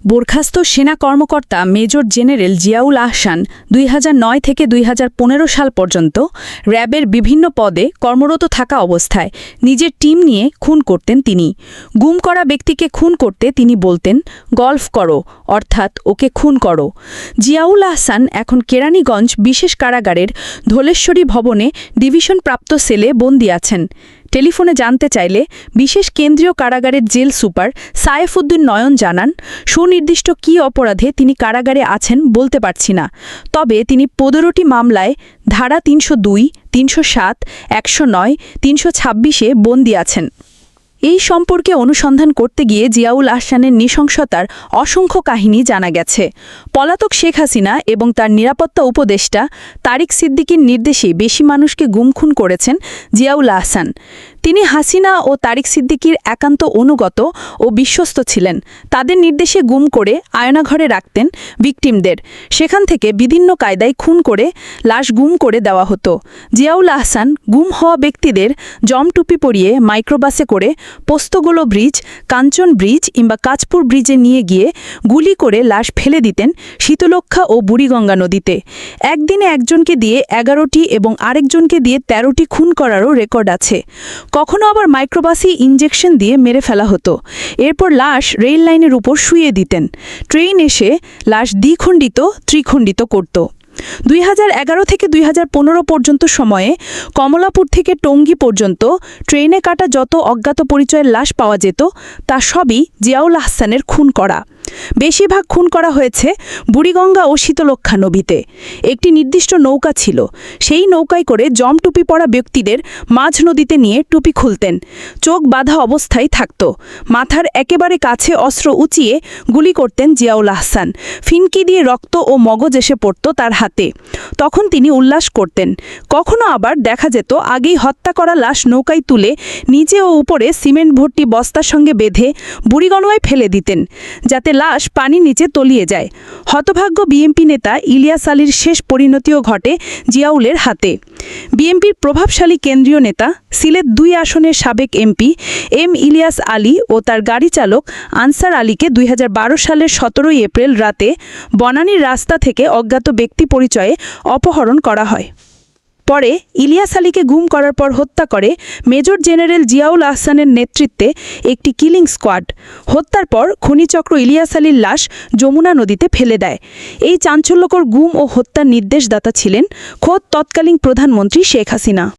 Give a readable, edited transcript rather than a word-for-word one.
বরখাস্ত সেনা কর্মকর্তা মেজর জেনারেল জিয়াউল আহসান ২০০৯ থেকে ২০১৫ সাল পর্যন্ত র্যাবের বিভিন্ন পদে কর্মরত থাকা অবস্থায় নিজের টিম নিয়ে খুন করতেন তিনি। গুম করা ব্যক্তিকে খুন করতে তিনি বলতেন, গল্ফ করো, অর্থাৎ ওকে খুন করো। জিয়াউল আহসান এখন কেরানীগঞ্জ বিশেষ কারাগারের ধলেশ্বরী ভবনে ডিভিশনপ্রাপ্ত সেলে বন্দী আছেন। টেলিফোনে জানতে চাইলে বিশেষ কেন্দ্রীয় কারাগারের জেল সুপার সায়েফউদ্দিন নয়ন জানান, সুনির্দিষ্ট কী অপরাধে তিনি কারাগারে আছেন বলতে পারছি না, তবে তিনি ১৫টি মামলায় ধারা ৩০২, ৩০৭, ১০৯, ৩২৬-এ বন্দী আছেন। এই সম্পর্কে অনুসন্ধান করতে গিয়ে জিয়াউল আহসানের নৃশংসতার অসংখ্য কাহিনী জানা গেছে। পলাতক শেখ হাসিনা এবং তার নিরাপত্তা উপদেষ্টা তারিক সিদ্দিকীর নির্দেশেই বেশি মানুষকে গুম-খুন করেছেন জিয়াউল আহসান। তিনি হাসিনা ও তারিক সিদ্দিকীর একান্ত অনুগত ও বিশ্বস্ত ছিলেন। তাদের নির্দেশে গুম করে আয়নাঘরে রাখতেন ভিকটিমদের। সেখান থেকে বিভিন্ন কায়দায় খুন করে লাশ গুম করে দেওয়া হতো। জিয়াউল আহসান গুম হওয়া ব্যক্তিদের জমটুপি পরিয়ে মাইক্রোবাসে করে পোস্তগোলো ব্রিজ, কাঞ্চন ব্রিজ কিংবা কাঁচপুর ব্রিজে নিয়ে গিয়ে গুলি করে লাশ ফেলে দিতেন শীতলক্ষা ও বুড়িগঙ্গা নদীতে। একদিনে একজনকে দিয়ে ১১টি এবং আরেকজনকে দিয়ে ১৩টি খুন করারও রেকর্ড আছে। কখনো আবার মাইক্রোবাসে ইঞ্জেকশন দিয়ে মেরে ফেলা হতো। এরপর লাশ রেল লাইনের উপর শুইয়ে দিতেন। ট্রেন এসে লাশ দ্বিখণ্ডিত, ত্রিখণ্ডিত করত। ২০১১ থেকে ২০১৫ পর্যন্ত সময়ে কমলাপুর থেকে টঙ্গী পর্যন্ত ট্রেনে কাটা যত অজ্ঞাত পরিচয়ের লাশ পাওয়া যেত তা সবই জিয়াউল আহসানের খুন করা। বেশিরভাগ খুন করা হয়েছে বুড়িগঙ্গা ও শীতলক্ষা নদীতে। একটি নির্দিষ্ট নৌকা ছিল, সেই নৌকায় করে জমটুপি পরা ব্যক্তিদের মাঝ নদীতে নিয়ে টুপি খুলতেন। চোখ বাঁধা অবস্থায় থাকত। মাথার একেবারে কাছে অস্ত্র উঁচিয়ে গুলি করতেন জিয়াউল আহসান। ফিনকি দিয়ে রক্ত ও মগজ এসে পড়ত তার হাতে। তখন তিনি উল্লাস করতেন। কখনো আবার দেখা যেত আগেই হত্যা করা লাশ নৌকায় তুলে নিচে ও উপরে সিমেন্ট ভর্তি বস্তার সঙ্গে বেঁধে বুড়িগঙ্গায় ফেলে দিতেন, যাতে লাশ পানির নিচে তলিয়ে যায়। হতভাগ্য বিএনপি নেতা ইলিয়াস আলীর শেষ পরিণতিও ঘটে জিয়াউলের হাতে। বিএনপির প্রভাবশালী কেন্দ্রীয় নেতা, সিলেট ২ আসনের সাবেক এমপি এম ইলিয়াস আলী ও তার গাড়ি চালক আনসার আলীকে ২০১২ সালের ১৭ এপ্রিল রাতে বনানীর রাস্তা থেকে অজ্ঞাত ব্যক্তি পরিচয়ে অপহরণ করা হয়। পরে ইলিয়াস আলীকে গুম করার পর হত্যা করে মেজর জেনারেল জিয়াউল আহসানের নেতৃত্বে একটি কিলিং স্কোয়াড। হত্যার পর খনিচক্র ইলিয়াস আলীর লাশ যমুনা নদীতে ফেলে দেয়। এই চাঞ্চল্যকর গুম ও হত্যার নির্দেশদাতা ছিলেন খোদ তৎকালীন প্রধানমন্ত্রী শেখ হাসিনা।